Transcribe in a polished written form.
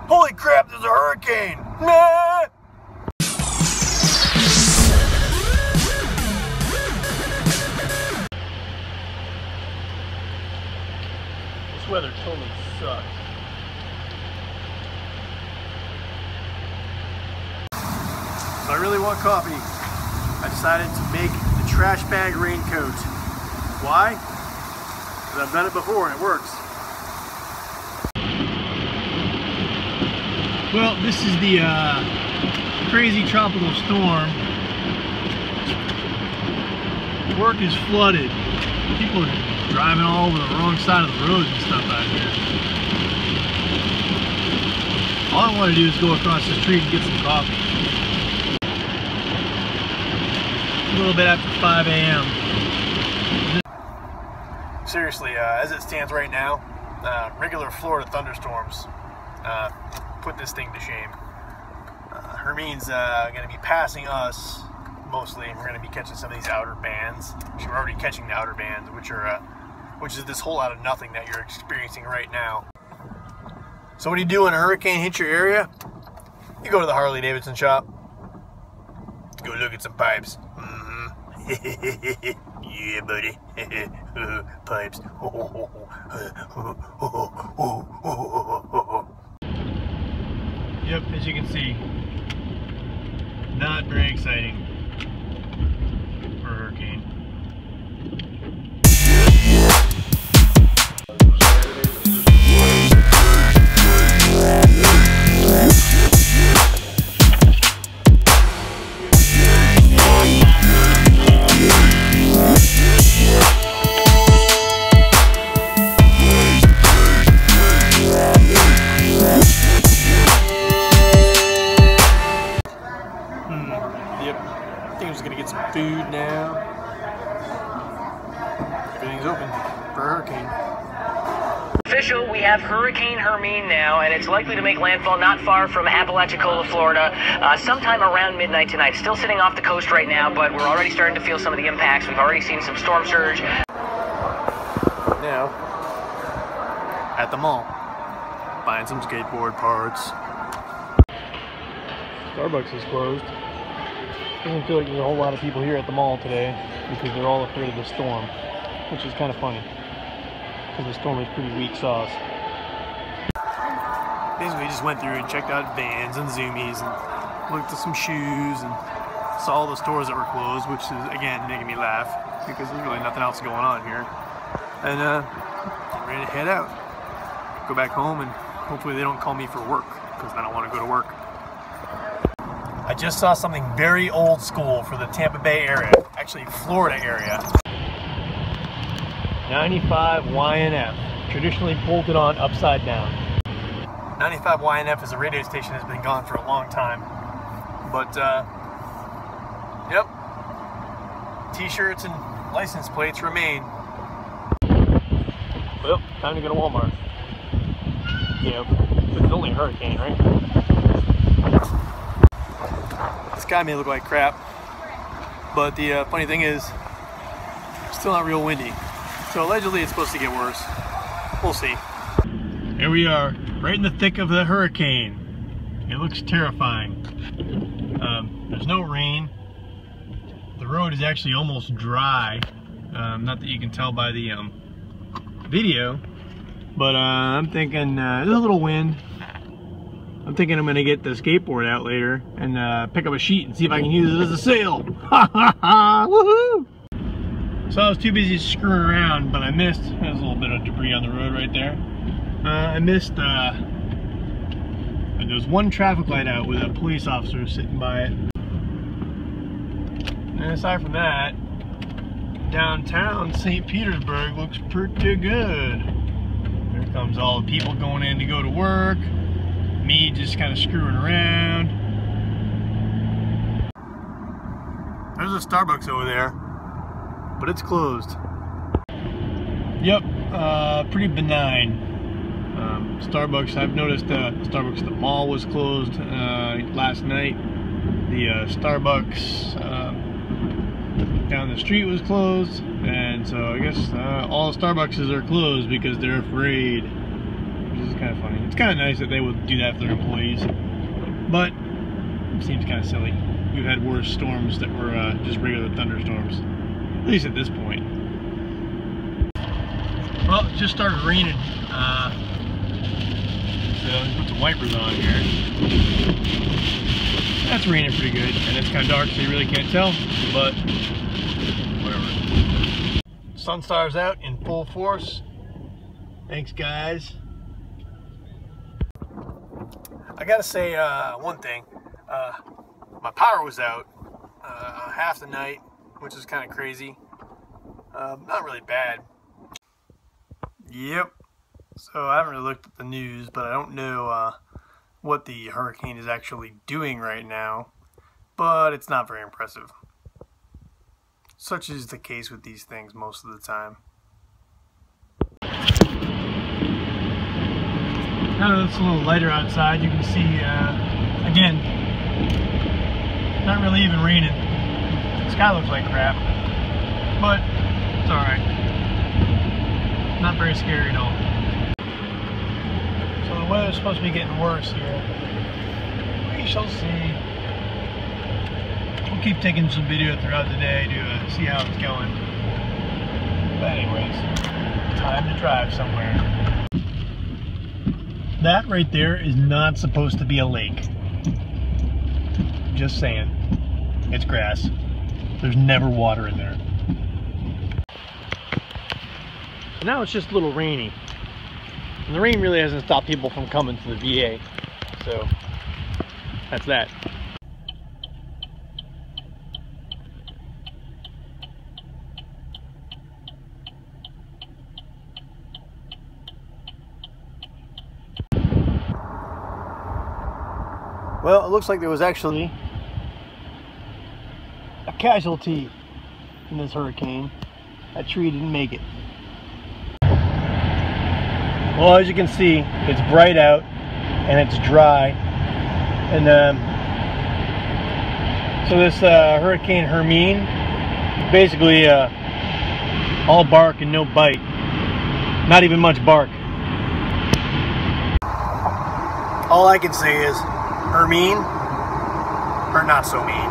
Holy crap, there's a hurricane! Nah! This weather totally sucks. So I really want coffee. I decided to make the trash bag raincoat. Why? Because I've done it before and it works. Well, this is the crazy tropical storm. Work is flooded. People are driving all over the wrong side of the roads and stuff out here. All I want to do is go across the street and get some coffee. A little bit after 5 a.m. Seriously, as it stands right now, regular Florida thunderstorms put this thing to shame. Hermine's going to be passing us mostly, and we're going to be catching some of these outer bands. Actually, we're already catching the outer bands, which is this whole out of nothing that you're experiencing right now. So what do you do when a hurricane hits your area? You go to the Harley Davidson shop. Go look at some pipes. Yeah, buddy. Pipes. Yep, as you can see, not very exciting for a hurricane. Food now. Everything's open for a hurricane. Official, we have Hurricane Hermine now, and it's likely to make landfall not far from Apalachicola, Florida, sometime around midnight tonight. Still sitting off the coast right now, but we're already starting to feel some of the impacts. We've already seen some storm surge. Now, at the mall, buying some skateboard parts. Starbucks is closed. Doesn't feel like there's a whole lot of people here at the mall today because they're all afraid of the storm, which is kind of funny because the storm is pretty weak sauce. Basically, we just went through and checked out Vans and Zoomies and looked at some shoes and saw all the stores that were closed, which is again making me laugh because there's really nothing else going on here. And I'm ready to head out, go back home, and hopefully they don't call me for work because I don't want to go to work. I just saw something very old school for the Tampa Bay area, actually Florida area. 95 YNF, traditionally bolted on upside down. 95 YNF is a radio station that's been gone for a long time. But, yep, t-shirts and license plates remain. Well, time to go to Walmart. Yeah, but it's only a hurricane, right? The sky may look like crap, but the funny thing is, it's still not real windy. So allegedly it's supposed to get worse. We'll see. Here we are, right in the thick of the hurricane. It looks terrifying. There's no rain. The road is actually almost dry. Not that you can tell by the video, but I'm thinking there's a little wind. I'm thinking I'm gonna get the skateboard out later and pick up a sheet and see if I can use it as a sail. Ha ha ha! Woohoo! So I was too busy screwing around, but I missed. There's a little bit of debris on the road right there. I missed. There was one traffic light out with a police officer sitting by it. And aside from that, downtown St Petersburg looks pretty good. Here comes all the people going in to go to work. Me just kind of screwing around. There's a Starbucks over there, but it's closed. Yep, pretty benign. Starbucks, I've noticed Starbucks at the mall was closed last night. The Starbucks down the street was closed, and so I guess all the Starbucks are closed because they're afraid. storms. This is kind of funny. It's kind of nice that they would do that for their employees, but it seems kind of silly. We've had worse storms that were just regular thunderstorms, at least at this point. Well, it just started raining, so let's put some wipers on here. That's raining pretty good, and it's kind of dark, so you really can't tell, but whatever. Sunstar's out in full force. Thanks, guys. I gotta say one thing. My power was out half the night, which is kind of crazy. Not really bad. Yep. So I haven't really looked at the news, but I don't know what the hurricane is actually doing right now. But it's not very impressive. Such is the case with these things most of the time. Now that it's a little lighter outside, you can see, again, not really even raining. The sky looks like crap, but it's alright. Not very scary at all. So the weather's supposed to be getting worse here. We shall see. We'll keep taking some video throughout the day to see how it's going. But anyways, time to drive somewhere. That right there is not supposed to be a lake. Just saying. It's grass. There's never water in there. Now it's just a little rainy. And the rain really hasn't stopped people from coming to the VA. So, that's that. Well, it looks like there was actually a casualty in this hurricane. That tree didn't make it. Well, as you can see, it's bright out and it's dry. And so this Hurricane Hermine, basically all bark and no bite. Not even much bark. All I can say is Hermine, or not so mean.